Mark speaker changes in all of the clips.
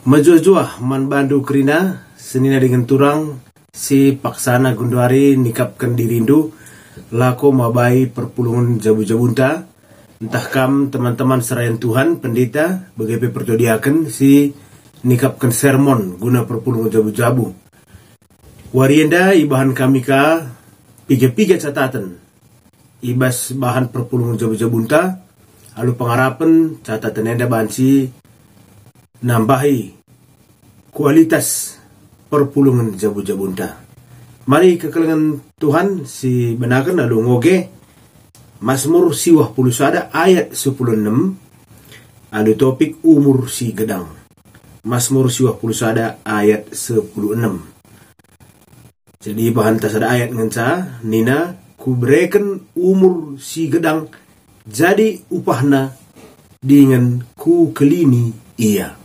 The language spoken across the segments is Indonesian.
Speaker 1: Majua-jua man bandu kerina senina dengan turang si paksana gunduari nikapkan dirindu lako mabai perpulungan jabu-jabunta entah kam teman-teman serayan Tuhan pendeta bagaimana perjodiakan si nikapkan sermon guna perpulungan jabu-jabu warienda ibahan kami ka piga-piga catatan ibas bahan perpulungan jabu-jabunta lalu pengarapan catatan enda bansi nambahi kualitas perpulungan jabu-jabunta. Mari kekelengan Tuhan si benakan lalu ngoge Mazmur siwah puluh sada ayat 16 lalu topik umur si gedang. Mazmur siwah puluh sada ayat 16. Jadi bahan tasada ayat ngenca nina kuberikan umur si gedang jadi upahna dengan ku kelini ia.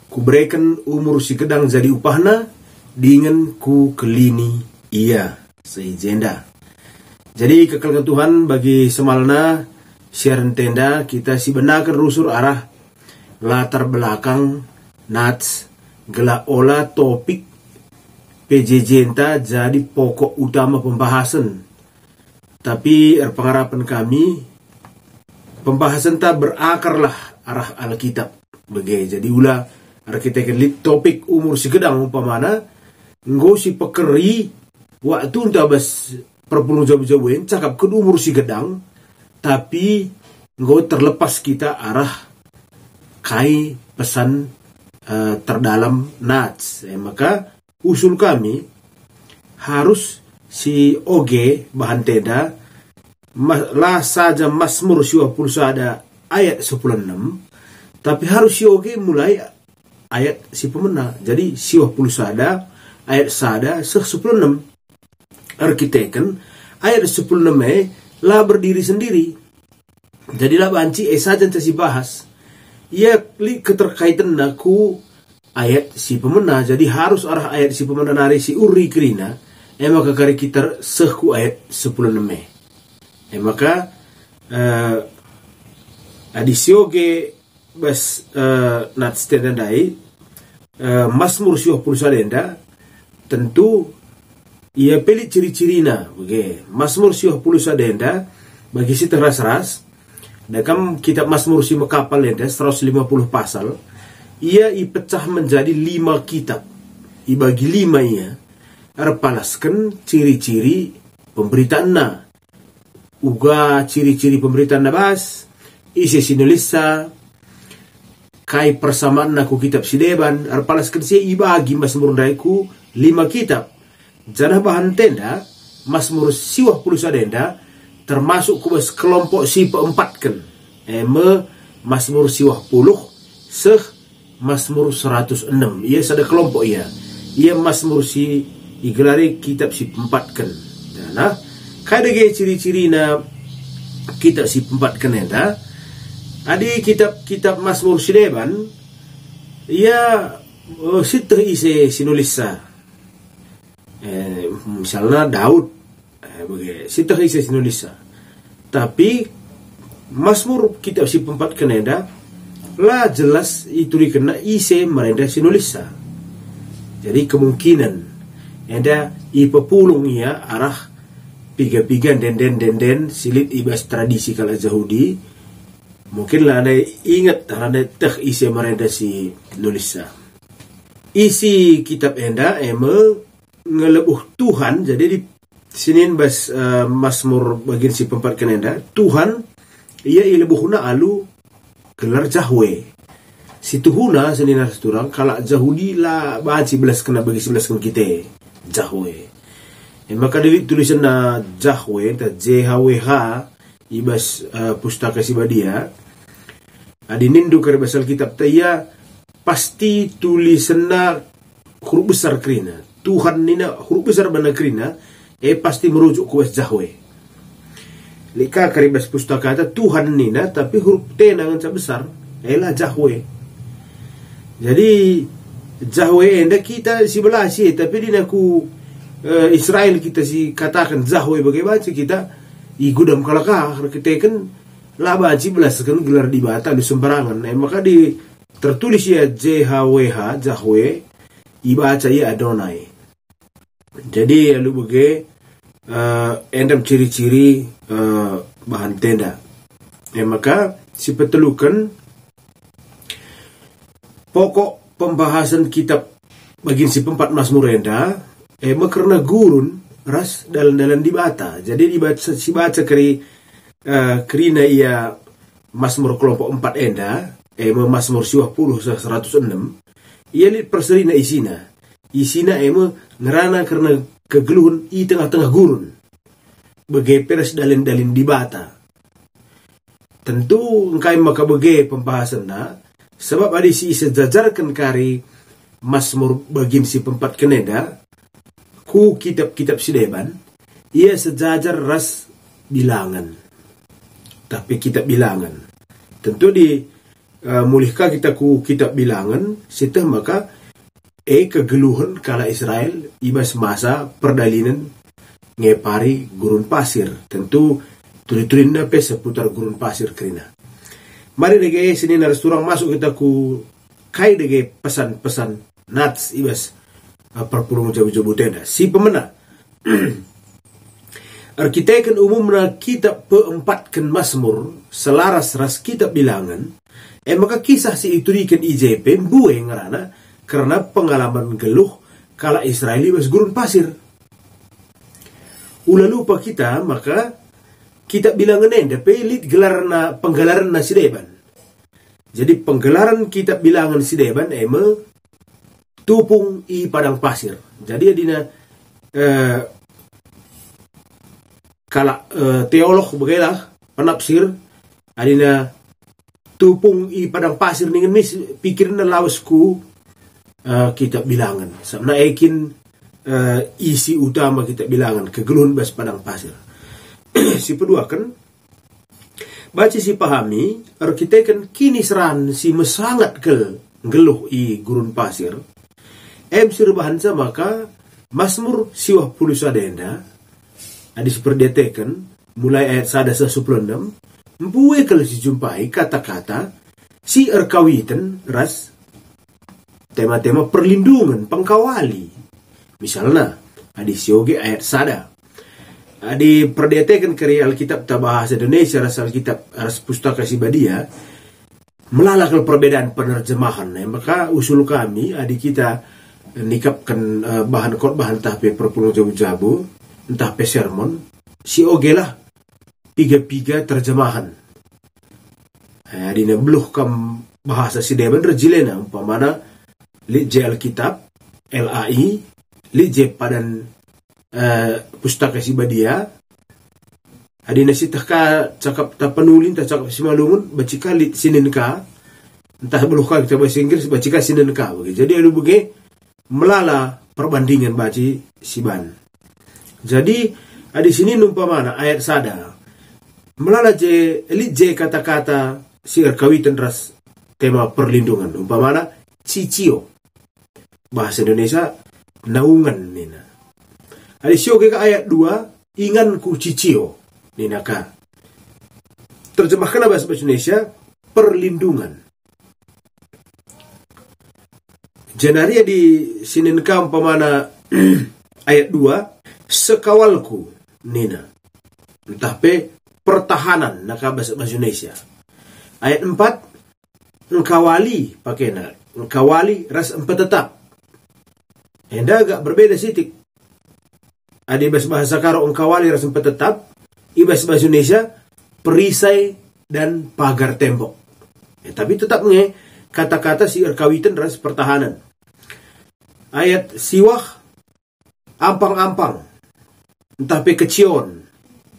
Speaker 1: Kuberikan umur si gedang jadi upahna dengan ku kelini ia seijenda. Jadi kekelengan Tuhan bagi semalna siaran tenda kita si benakan rusur arah latar belakang nats gela olah topik PJJ enta jadi pokok utama pembahasan. Tapi pengarapan kami pembahasan tak berakarlah arah Alkitab bagai jadi ulah kita kelit topik umur si gedang umpamana nggo si pekeri waktu bas perpulung jabu-jabuin cakap ke umur si gedang tapi nggo terlepas kita arah kai pesan terdalam nats maka usul kami harus si oge bahan tenda lah saja Mazmur 20 ada ayat 16 tapi harus si oge mulai ayat si pemena. Jadi siwah puluh sada ayat sada 16 arkiteken ayat 16 lah berdiri sendiri. Jadi lah banci saja si bahas. Ia keterkaitan naku ayat si pemena. Jadi harus arah ayat si pemena nari si uri kerina. Maka kari kita seku ayat 16. Maka adisioge bas nats tendai Mazmur siwah puluh sada tentu ia pilih ciri-cirina bagai Mazmur siwah puluh sada bagi si teras-ras dalam kitab Mazmur si makapal enda 150 pasal ia ipecah menjadi 5 kitab ibagi 5 ia arpalaskan ciri-ciri pemberitaan na uga ciri-ciri pemberitaan na bas isi sinulisa kai persamaan naku kitab sideban arpalaskan si ibagi Mazmur daiku 5 kitab janah bahan tenda Mazmur siwah puluh sadenda termasuk kubas kelompok si peempatkan Mazmur siwah puluh seh Mazmur 106 ia sada kelompok ia Mazmur si igelari kitab si peempatkan nah kadege ciri-ciri na kitab si peempatkan enda adi kitab Mazmur sideban ia sitah ise sinulisa misalnya Daud sitah ise sinulisa tapi Mazmur kitab si peempat keneda lah jelas itu dikena ise merenda sinulisa jadi kemungkinan ada ipepulung ia arah piga-pigan den silit ibas tradisi kala Yahudi mungkin lah anda ingat anda teh isi merenda si nulisa isi kitab enda ngelebuh Tuhan jadi di sini bas Mazmur bagian si peempat kenenda Tuhan ia ilebuhna alu gelar Jahwe si Tuhuna senina seturang kalau Yahudi lah baci belas kena bagi 11 kena kita Jahwe maka dari tulisan na Jahwe JHWH ibas pustaka si badia adinindu kari basal kitab taya pasti tulisanna huruf besar kerina Tuhan nina huruf besar bana kerina pasti merujuk ke Jahwe lika kari bas pustaka ta Tuhan nina tapi huruf T nangan sa besar lah Jahwe jadi Jahwe enda kita si belah si tapi dina ku Israel kita si katakan Jahwe bagaimana kita igudam kalakah kita kan laba belas kan gelar di bata di sembarangan maka di tertulis ya JHWH, Jahwe, ibaca ya Adonai. Jadi ya lu bege endam ciri-ciri bahan tenda. Ya maka si petelukan pokok pembahasan kitab bagian si pempat Mazmur enda karena gurun ras dalam dibata. Jadi dibaca si baca keri kerina ia Mazmur kelompok 4 enda Mazmur 106 ia li perselina isina ngerana karena kegeluhun i tengah-tengah gurun bege peres dalin dibata. Tentu engkai maka bege pembahasan sebab ada si sejajarkan kari Mazmur bagian si pempat keneda ku kitab-kitab sideban ia sejajar ras bilangan. Tapi kitab bilangan tentu di mulihkah kita ku kitab bilangan sitah maka kegeluhan kala Israel ibas masa perdalinan ngepari gurun pasir. Tentu tuli-tulin nape seputar gurun pasir kerina. Mari dege sini naras turang masuk kita ku kai dege pesan-pesan nats ibas perpulung jabu-jabu tenda. Si pemena arkitekan umumna kitab peempatkan Mazmur selaras ras kitab bilangan maka kisah si itu diken IJP buwe ngerana karena pengalaman geluh kala Israel ibas gurun pasir. Ulah lupa kita maka kitab bilangan enda pelit gelarna penggelaran sideban. Jadi penggelaran kitab bilangan sideban tupung i padang pasir. Jadi adina kala teolog begitulah penafsir adina tupung i padang pasir ningen mis pikirna lawasku kitab bilangan. Sabna ekin isi utama kitab bilangan kegeluhan bas padang pasir. Si kedua kan baca si pahami arkitekan kini seran si mesangat geluh i gurun pasir sirbahan maka Mazmur 10 sadenda ada seperdetekan mulai ayat 116 mbuwe kalau si jumpai kata-kata si erkawitan ras tema-tema perlindungan pengkawali. Misalnya ada sioge ayat 1 adi perdetekan keri Alkitab bahasa Indonesia ras Alkitab ras pustaka Sibadia melalakal perbedaan penerjemahan. Maka usul kami adi kita nikapkan bahan khotbah entah pe perpulung jabu-jabu entah pe sermon si oge lah piga terjemahan. Adi nebluh kam bahasa sideban rejilena umpamana li je Alkitab LAI li je padan pustaka Sibadia adina sitah ka cakap ta penulin ta cakap simalungun bacika lit sinin ka entah beluh ka kita bahasa Inggris bacika sinin ka begitu. Jadi alu bege melala perbandingan baci siban. Jadi di sini numpamana ayat sada melala je elit je kata-kata si erkawitan ras tema perlindungan umpamana cicio bahasa Indonesia naungan nina. Ada sioge ke ayat 2 ingan ku cicio nina ka. Terjemahkan bahasa Indonesia perlindungan. Jenaria di sinin ka umpamana ayat 2 sekawalku nina. Entah pe pertahanan naka bahasa Indonesia. Ayat 4 engkawali pakena. Engkawali ras empat tetap. Enda agak berbeda sitik. Ada bahasa karo engkawali ras empat tetap. Ibas bahasa Indonesia perisai dan pagar tembok. Tapi tetap kata-kata si erkawitan ras pertahanan. Ayat siwah ampang-ampang entah pe kecion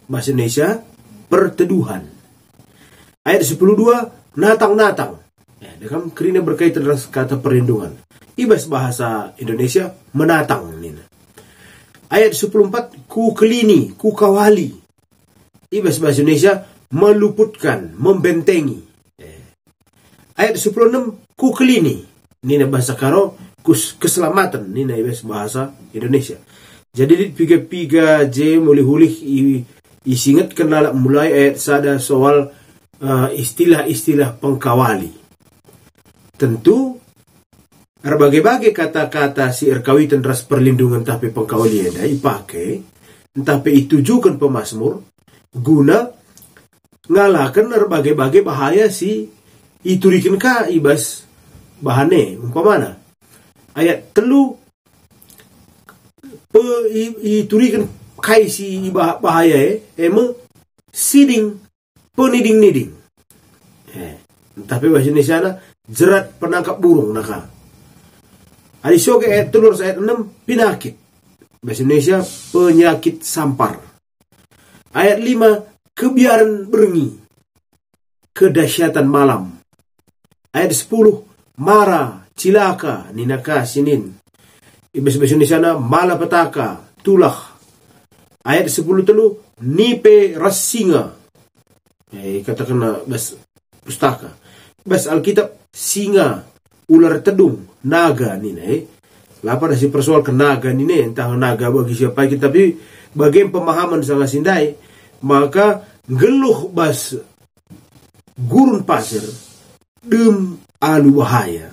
Speaker 1: bahasa Indonesia perteduhan. Ayat 10.2 natang-natang dengan kerina berkaitan ras kata perlindungan. Ibas bahasa Indonesia menatang nina. Ayat 10.4 ku kelini, ku kawali. Ibas bahasa Indonesia meluputkan, membentengi. Ayat 10.6 ku kelini. Nina bahasa karo keselamatan nina ibas bahasa Indonesia. Jadi piga J mulai hulih isingat kenala mulai ayat sada soal istilah-istilah pengkawali. tentu berbagai-bagai kata-kata si erkawitan ras perlindungan tapi pengkawalian ipakai tapi ditujukan pemazmur guna ngalahkan berbagai-bagai bahaya si iturikin ka ibas bahane umpamana ayat telu iturikan kai si bahaya emang siding peniding-niding tapi bahasa Indonesia jerat penangkap burung naka Adi soge ayat 3 ayat 6 penyakit. Bahasa Indonesia penyakit sampar. Ayat 5 kebiaran berengi. Kedahsyatan malam. Ayat 10 mara, cilaka, ninaka, sinin. Bahasa Indonesia malapetaka, tulah. Ayat 10 telu nipe rasinga. Katakan bahasa pustaka. Bahasa Alkitab singa, ular tedung, naga nih, lapa si persoal ke naga nih, entah naga bagi siapa kita, tapi bagi pemahaman sangat sindai, maka geluh bas gurun pasir, dem alu bahaya,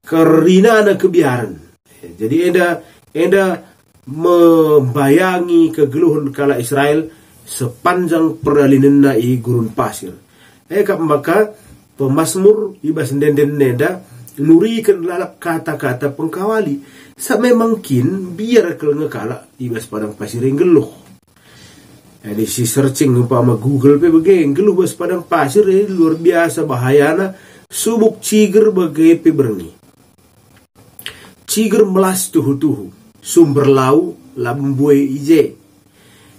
Speaker 1: karena ada kebiaran. Jadi enda membayangi kegeluhan kala Israel sepanjang perjalanan i gurun pasir. Maka pemazmur ibas denden neda nurikan lalap kata-kata pengkawali samemangkin biar kalau ngekala ibas padang pasir yang geluh. Jadi si searching umpama Google pe begeng geluh bas padang pasir luar biasa bahayana subuk ciger bagai pe berengi. Ciger melas tuhu-tuhu sumber lau lambuai ije.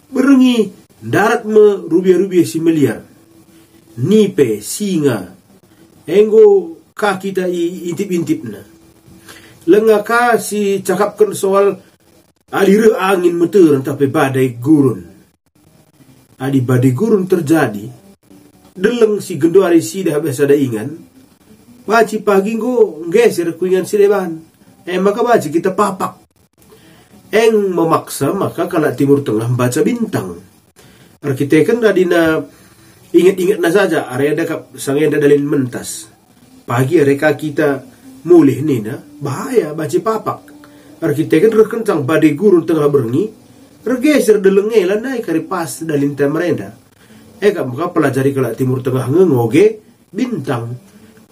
Speaker 1: Berengi darat me rubia-rubia si meliar. Nipe singa enggo kaki kita intip-intip na. Lengaka si cakapkan soal alire angin meter tapi badai gurun. Adi badai gurun terjadi. Deleng si genduari sidah biasa ada ingan. Baci pagi go geser kuingan si deban. Maka baci kita papak. Eng memaksa maka kalau Timur Tengah baca bintang. Arkiteken adina ingat-ingat na saja area dekat sangenda dalin mentas. Pagi mereka kita mulih nina bahaya baci papak. Arkiteken rekencang badai gurun tengah berengi regeser delengelan naik kari pas dalin temerenda. Maka pelajari kelak Timur Tengah ngoge bintang.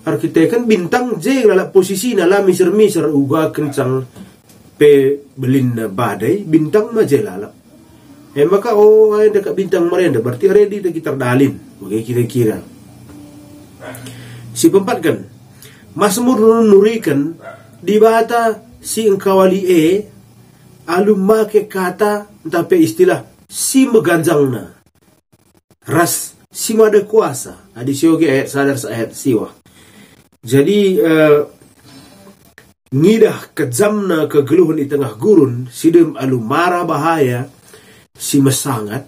Speaker 1: Arkiteken bintang je lala posisi nala miser-miser uga kencang pe belin badai bintang majelala. Maka dekat bintang merenda berarti ready kita dalin. Oke kira-kira. Si pempat kan Mazmur nurikan di bata si engkawali alum make kata tapi istilah si meganjangna ras si mada kuasa adi sioge ayat sadar ayat siwa. Jadi ngidah kejamna kegeluhan di tengah gurun sidem alu marah bahaya si mesangat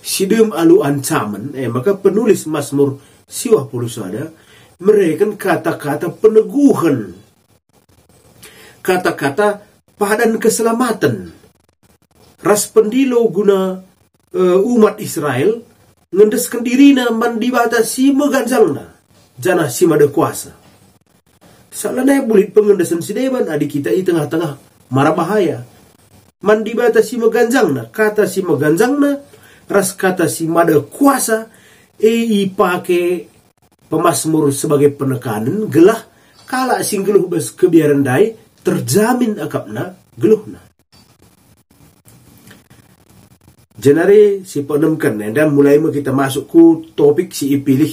Speaker 1: sidem alu ancaman maka penulis Mazmur siwa pulusada mereka kata-kata peneguhan, kata-kata padan keselamatan. Ras pendilo guna umat Israel ngendeskan dirina mandibata si meganjalna jana si mada kuasa. Salahnya bulit pengendesan si deban adik kita di tengah-tengah marah bahaya. Mandibata si meganjalna kata si meganjalna ras kata si mada kuasa ipake pemazmur sebagai penekanan gelah kala sing geluh bes kebiaran dai terjamin akapna geluhna. Jenare si penemkan dan mulai kita masuk ku topik si ipilih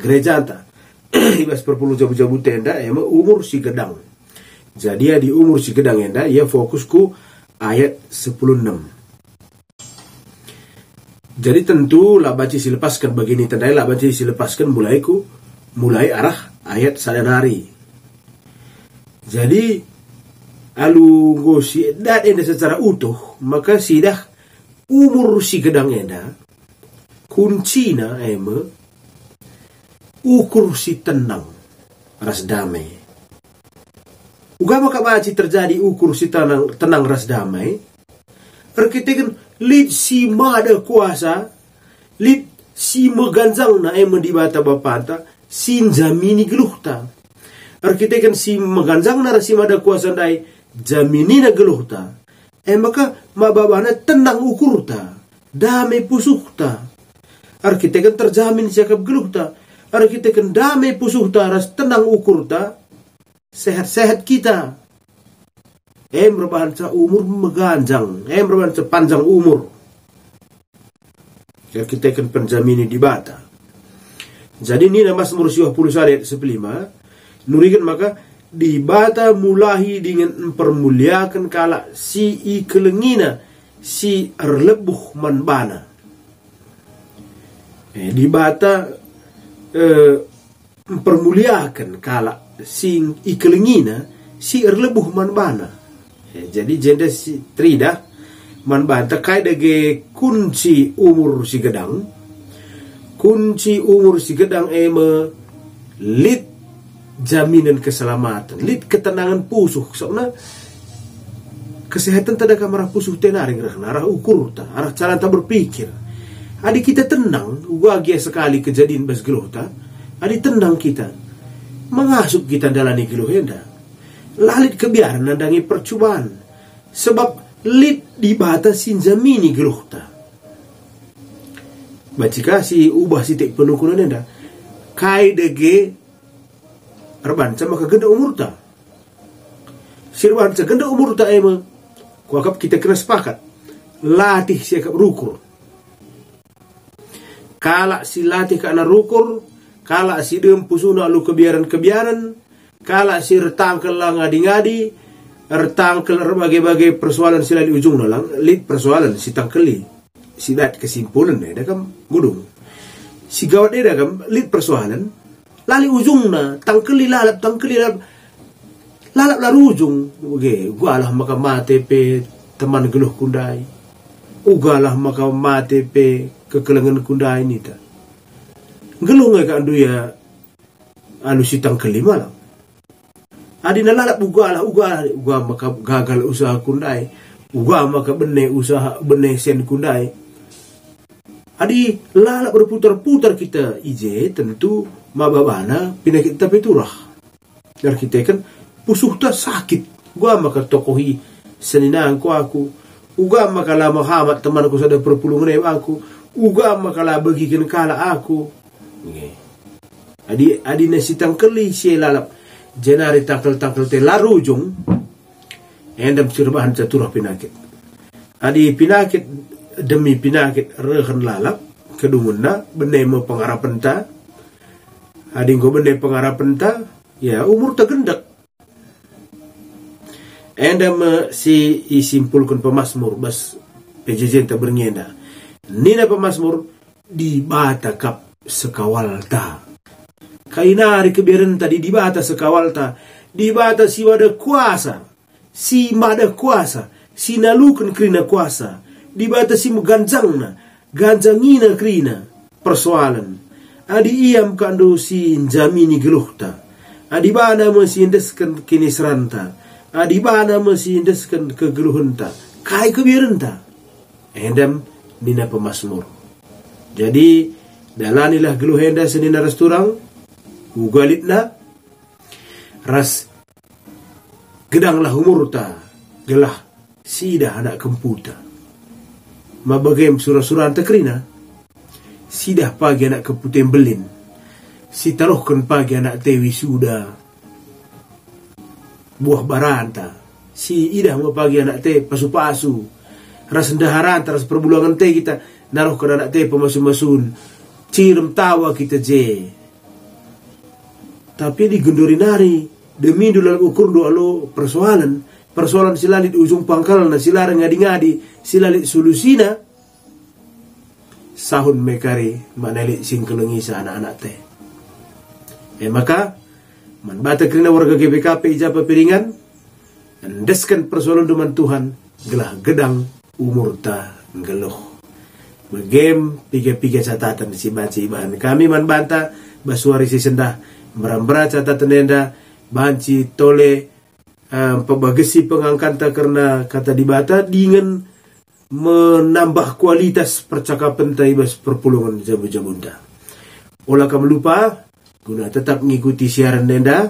Speaker 1: gereja anta. Ibas perpuluh jabu-jabu tenda umur si gedang. Jadi di umur si gedang enda ia fokusku ayat 10:6. Jadi tentu lah baca silepaskan begini tandai lah baca silepaskan mulai arah ayat sadanari. Jadi alu gosi dan enda secara utuh maka sidah umur si gedang enda kuncina ukur si tenang ras damai. Uga maka baca terjadi ukur si tenang ras damai. Arkiteken lid si mada kuasa, lid si meganjang na mendibata bapanta, sin jamini geluhta. Arkitekan si maganjang na si mada kuasa dai jaminina geluhta. Maka mababana tenang ukurta, damai pusukta. Arkitekan terjamin siakap geluhta. Arkitekan damai pusukta ras tenang ukurta. Sehat-sehat kita. Berbahan sa umur meganjang. Berbahan sa panjang umur. Arkitekan penjamini di bata. Jadi ini nama Mazmur 20 ayat 15. Nurikan maka di bata mulahi dengan mempermuliakan kala si ikelengina si erlebuh manbana. Di bata mempermuliakan kala si ikelengina si erlebuh manbana. Jadi jenda si trida manbana terkait dengan kunci umur si gedang. Kunci umur si gedang lit jaminan keselamatan, lit ketenangan pusuh. Soalnya kesehatan tidak marah pusuh tenaring arah ukur ta, arah cara ta berpikir. Adi kita tenang, wagia sekali kejadian bas geluh ta. Adi tenang kita, mengasup kita dalani geluh henda. Lalit kebiaran nandangi percobaan, sebab lit dibatasin jamini geluh ta. Bacika si ubah sitik penukunan henda, kai dege Arbanca maka genda umurta. Sirbanca genda umurta kuakap kita kena sepakat. Latih siakap rukur. Kala si latih ka ana rukur, kala si dem pusuna lu kebiaran-kebiaran, kala si retangkel lang ngadi-ngadi, retangkel berbagai-bagai persoalan sila di ujung lang, lit persoalan si tangkeli. Si dat kesimpulan kam gudung. Si gawat kam lit persoalan. Lali ujungna tangkeli lalap lalap larujung gua lah maka mate pe teman geluh kundai ugalah maka mate pe kekelengan kundai ni ta geluh ngai ka andu ya anu si tangkeli malam adina lalap ugalah maka gagal usaha kundai uga maka bene usaha bene sen kundai adi lalap berputar-putar kita ije tentu mababana pinakit tapi turah. Arkitekan pusuh ta sakit. Gua maka tokohi seninang ko aku. Uga maka la mahamat temanku sada perpulungan aku. Uga maka la bagikan kala aku. Adi nasitang keli si lalap. Jenari tangkel-tangkel te larujung. Endam sirbahan caturah pinakit. Adi pinakit demi pinakit rehan lalap. Kedungunna benemo pengarapan ta. Ading ko bende pengarapan ta, ya umur tak gendak. Endam si isimpulkan pemazmur bas PJJ tak berngenda. Nina pemazmur di bata kap sekawal ta. Kainari kebiaran tadi di bata sekawal ta. Di bata si wada kuasa, si mada kuasa, si nalukan krina kuasa. Di bata si meganjangna, ganjangina krina persoalan. Adi iam kandu si jamini geluhta. Adi bana mesi indeskan kini seranta. Adi bana mesi indeskan kegeluhunta. Kai kebiarenta. Endam nina pemazmur. Jadi dalanilah geluh enda senina resturang. Ugalitna. Ras gedanglah umurta. Gelah sida anak kemputa. Mabagem surah-surah tekrina. Sidah pagi anak keputih belin. Si taruhkan pagi anak tewi sudah. Buah baranta. Si idah mau pagi anak teh pasu-pasu. Ras ndaharanta, ras perbulangan teh kita. Naruhkan anak teh pemasu-masun. Cirem tawa kita je. Tapi di gendori nari. Demi dulal ukur doa lo persoalan. Persoalan silalit ujung pangkalan. Silarang ngadi-ngadi. Silalit solusina. Sahun mekari maneli singkelengi sa anak-anak teh. Maka man bata kerana warga GBKP ijapa piringan endeskan persoalan duman Tuhan gelah gedang umur ta geluh. Begem piga-piga catatan si baca ibahan. Kami man banta basuari si sendah merambra catatan enda banci tole pebagesi pengangkanta karena kata dibata dengan menambah kualitas percakapan taibas perpulungan jabu-jabunda. Olah kamu lupa guna tetap mengikuti siaran Nenda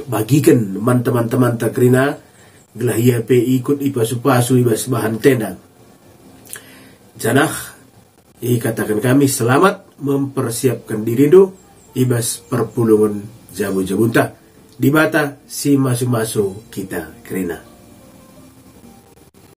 Speaker 1: bagikan teman-teman takrina gelah ia pe ikut ipasu-pasu ibas bahan tenda. Janah katakan kami selamat mempersiapkan diri do ibas perpulungan jabu-jabunta di bata si masu-masu kita kerina.